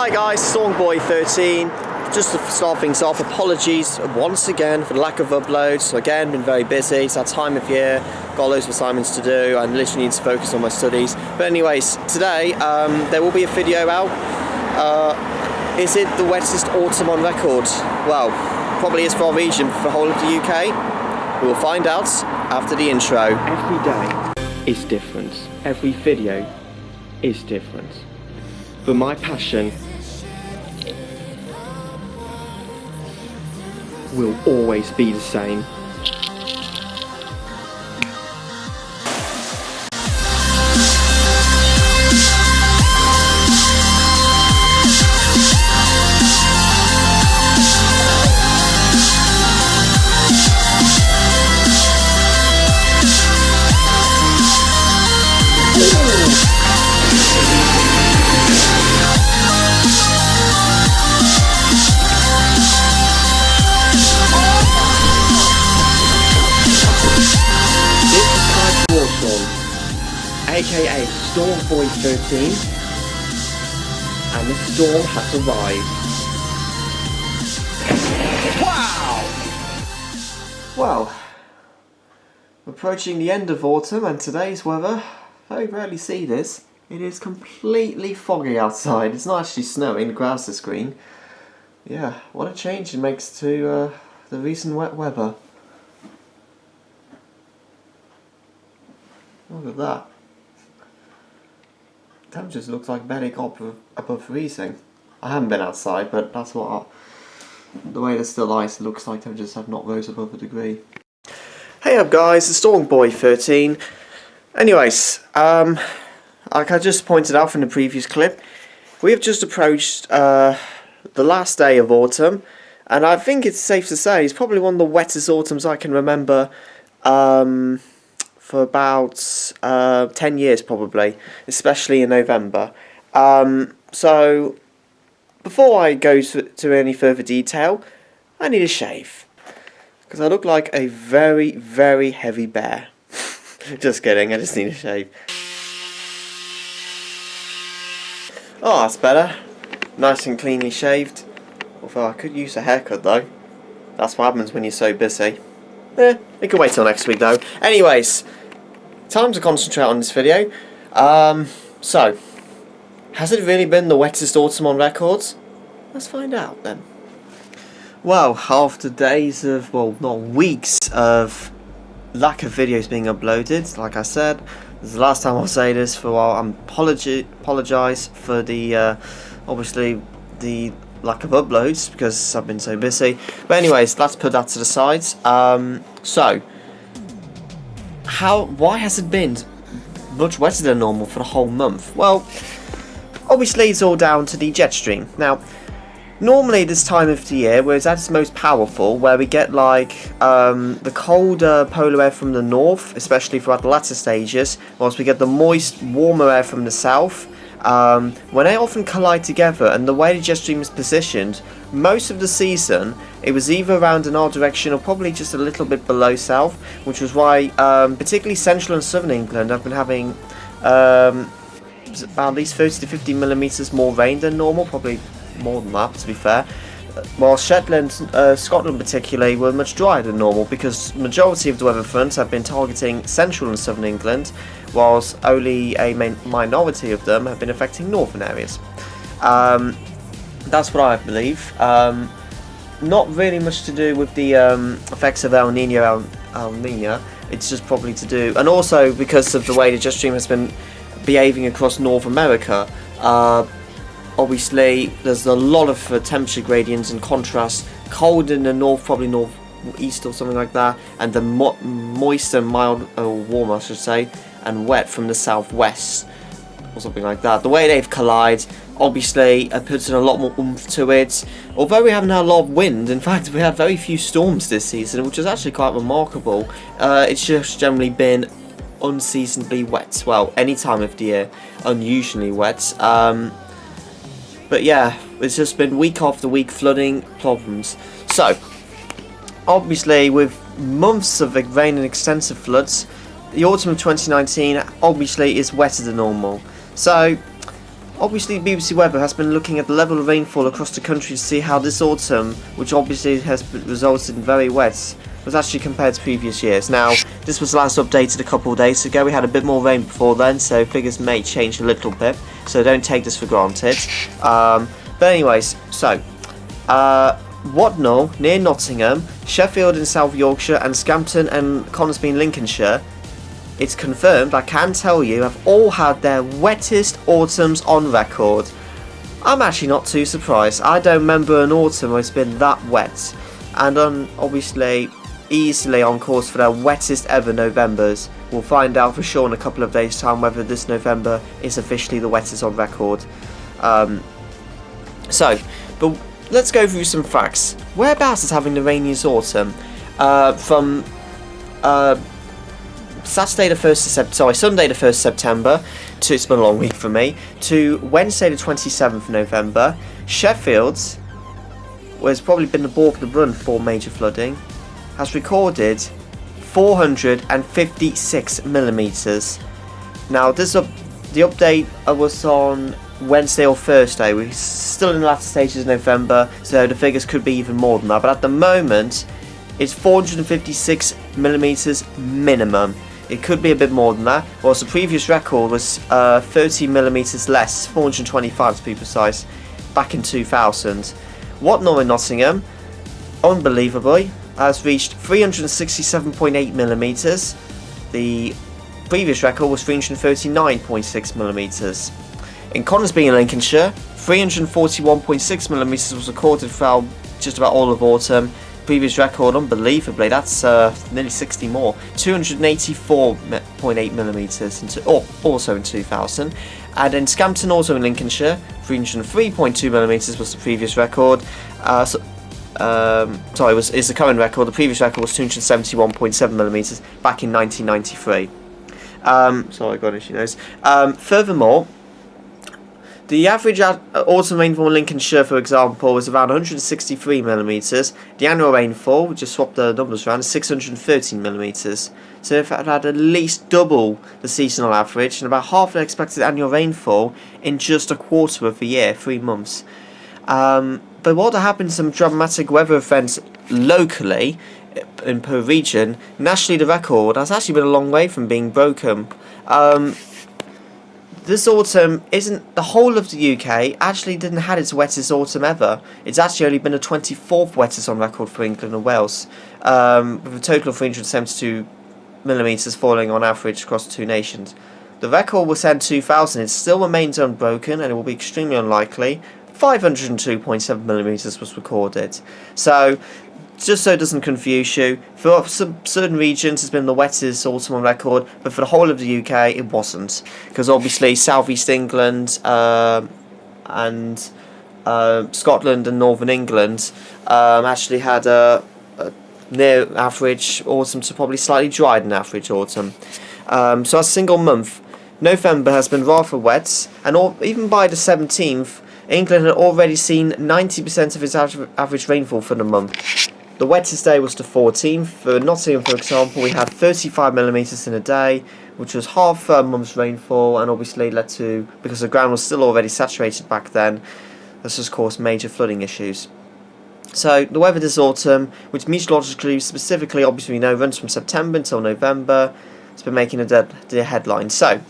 Hi guys, Stormboy13. Just to start things off, apologies once again for the lack of uploads. So again, been very busy. It's that time of year, got loads of assignments to do. I literally need to focus on my studies. But anyways, today there will be a video out. Is it the wettest autumn on record? Well, probably is for our region, for the whole of the UK. We will find out after the intro. Every day is different. Every video is different. But my passion will always be the same. AKA Stormboy13, and the storm has arrived. Wow! Well, we're approaching the end of autumn, and today's weather, very rarely see this, it is completely foggy outside. It's not actually snowing, the grass is green. Yeah, what a change it makes to the recent wet weather. Look at that. Temperatures looks like barely got above freezing. I haven't been outside, but that's what the way there's still ice, it looks like temperatures have not rose above a degree. Hey up guys, it's Stormboy13. Anyways, like I just pointed out from the previous clip, we have just approached the last day of autumn, and I think it's safe to say it's probably one of the wettest autumns I can remember for about 10 years probably, especially in November. So before I go to any further detail, I need a shave, because I look like a very, very heavy bear. Just kidding, I just need a shave. Oh, that's better. Nice and cleanly shaved. Although I could use a haircut though. That's what happens when you're so busy. We can wait till next week though. Anyways, time to concentrate on this video. So, has it really been the wettest autumn on record? Let's find out then. Well, after days of, well, not weeks of lack of videos being uploaded, like I said, this is the last time I'll say this for a while. I apologise for the, obviously, the lack of uploads, because I've been so busy. But anyways, let's put that to the side. So, why has it been much wetter than normal for the whole month? Well, obviously it's all down to the jet stream. Now, normally this time of the year, where it's at its most powerful, where we get like the colder polar air from the north, especially throughout the latter stages, whilst we get the moist, warmer air from the south, when they often collide together, and the way the jet stream is positioned, most of the season it was either around in our direction or probably just a little bit below south, which was why particularly central and southern England have been having about at least 30 to 50 millimeters more rain than normal, probably more than that to be fair. While Shetland, Scotland particularly, were much drier than normal, because majority of the weather fronts have been targeting central and southern England, whilst only a minority of them have been affecting northern areas. That's what I believe. Not really much to do with the effects of El Nino. It's just probably to do, and also because of the way the jet stream has been behaving across North America. Obviously, there's a lot of temperature gradients and contrast. Cold in the north, probably northeast or something like that, and the moist and mild, or warm I should say, and wet from the southwest or something like that. The way they've collided, obviously, it puts in a lot more oomph to it. Although we haven't had a lot of wind, in fact, we had very few storms this season, which is actually quite remarkable. It's just generally been unseasonably wet. Well, any time of the year, unusually wet. But yeah, it's just been week after week flooding problems. So, obviously, with months of rain and extensive floods, the autumn of 2019 obviously is wetter than normal. So, obviously BBC Weather has been looking at the level of rainfall across the country to see how this autumn, which obviously has resulted in very wet, was actually compared to previous years. Now, this was last updated a couple of days ago. We had a bit more rain before then, so figures may change a little bit, so don't take this for granted. But anyways, so Wadnall near Nottingham, Sheffield in South Yorkshire, and Scampton and Conisbee in Lincolnshire, it's confirmed, I can tell you, have all had their wettest autumns on record. I'm actually not too surprised. I don't remember an autumn where it's been that wet, and obviously easily on course for their wettest ever Novembers. We'll find out for sure in a couple of days' time whether this November is officially the wettest on record. But let's go through some facts. Whereabouts is having the rainiest autumn? From Sunday the 1st September, to, it's been a long week for me, to Wednesday the 27th of November, Sheffield, where it's probably been the bulk of the run for major flooding, has recorded 456 millimetres. Now, the update was on Wednesday or Thursday. We're still in the latter stages of November, so the figures could be even more than that. But at the moment, it's 456 millimetres minimum. It could be a bit more than that. Whilst the previous record was 30 millimetres less, 425 to be precise, back in 2000. Whatnot in Nottingham, unbelievably, has reached 367.8 millimetres. The previous record was 339.6 millimetres. In Conisbee in Lincolnshire, 341.6 millimetres was recorded throughout just about all of autumn. Previous record, unbelievably, that's nearly 60 more. 284.8 millimetres, also in 2000. And in Scampton, also in Lincolnshire, 303.2 millimetres was the previous record. Is the current record. The previous record was 271.7 millimetres back in 1993. Sorry, God, as she knows. Furthermore, the average autumn rainfall in Lincolnshire, for example, was around 163 millimetres. The annual rainfall, we just swapped the numbers around, is 613 millimetres. So if it had at least double the seasonal average and about half the expected annual rainfall in just a quarter of the year, 3 months. But what happened to some dramatic weather events locally in per region, nationally the record has actually been a long way from being broken. This autumn isn't, the whole of the UK actually didn't have its wettest autumn ever. It's actually only been the 24th wettest on record for England and Wales, with a total of 372 millimetres falling on average across the two nations. The record was set in 2000, it still remains unbroken and it will be extremely unlikely. 502.7 millimetres was recorded. So, just so it doesn't confuse you, for some certain regions it's been the wettest autumn on record, but for the whole of the UK it wasn't, because obviously southeast England and Scotland and northern England actually had a near average autumn to probably slightly drier than average autumn. So a single month, November has been rather wet, and even by the 17th, England had already seen 90% of its average rainfall for the month. The wettest day was the 14th. For Nottingham, for example, we had 35 millimetres in a day, which was half a month's rainfall, and obviously led to, because the ground was still already saturated back then, this has caused major flooding issues. So, the weather this autumn, which meteorologically specifically, obviously we know, runs from September until November, has been making the headlines. So,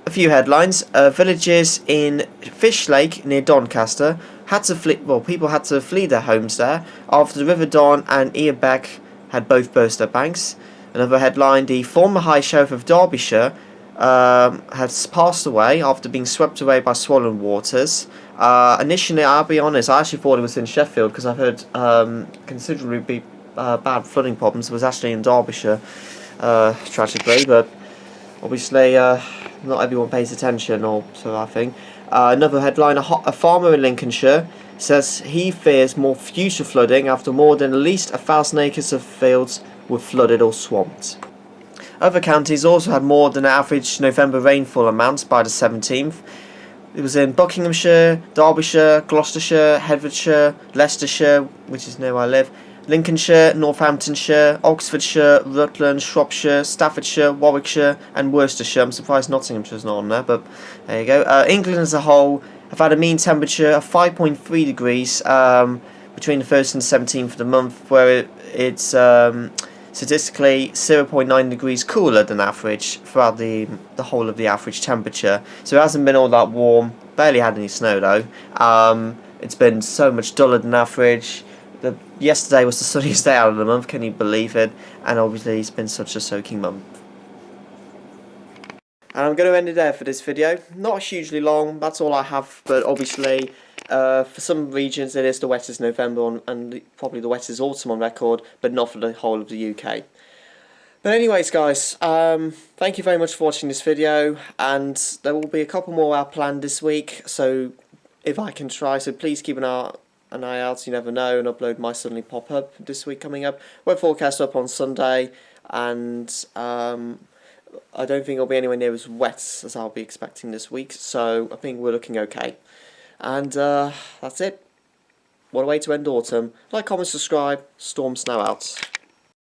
a few headlines. Villages in Fish Lake near Doncaster had to flee. Well, people had to flee their homes there after the River Don and Earbeck had both burst their banks. Another headline: the former High Sheriff of Derbyshire has passed away after being swept away by swollen waters. Initially, I'll be honest, I actually thought it was in Sheffield because I've heard considerably bad flooding problems. It was actually in Derbyshire, tragically, but obviously not everyone pays attention, or so I think. Another headline: a farmer in Lincolnshire says he fears more future flooding after more than at least 1,000 acres of fields were flooded or swamped. Other counties also had more than average November rainfall amounts by the 17th. It was in Buckinghamshire, Derbyshire, Gloucestershire, Hertfordshire, Leicestershire, which is near where I live, Lincolnshire, Northamptonshire, Oxfordshire, Rutland, Shropshire, Staffordshire, Warwickshire and Worcestershire. I'm surprised Nottinghamshire's not on there, but there you go. England as a whole have had a mean temperature of 5.3 degrees between the 1st and 17th of the month, where it's statistically 0.9 degrees cooler than average throughout the whole of the average temperature. So it hasn't been all that warm. Barely had any snow though. It's been so much duller than average. Yesterday was the sunniest day out of the month, can you believe it? And obviously it's been such a soaking month. And I'm going to end it there for this video. Not hugely long, that's all I have, but obviously for some regions it is the wettest November and probably the wettest autumn on record, but not for the whole of the UK. But anyways guys, thank you very much for watching this video, and there will be a couple more out planned this week, so if I can try, so please keep an eye out, you never know, and upload might suddenly pop up this week coming up. Weather forecast up on Sunday, and I don't think it'll be anywhere near as wet as I'll be expecting this week, so I think we're looking okay. And that's it. What a way to end autumn. Like, comment, subscribe. Storm Snow out.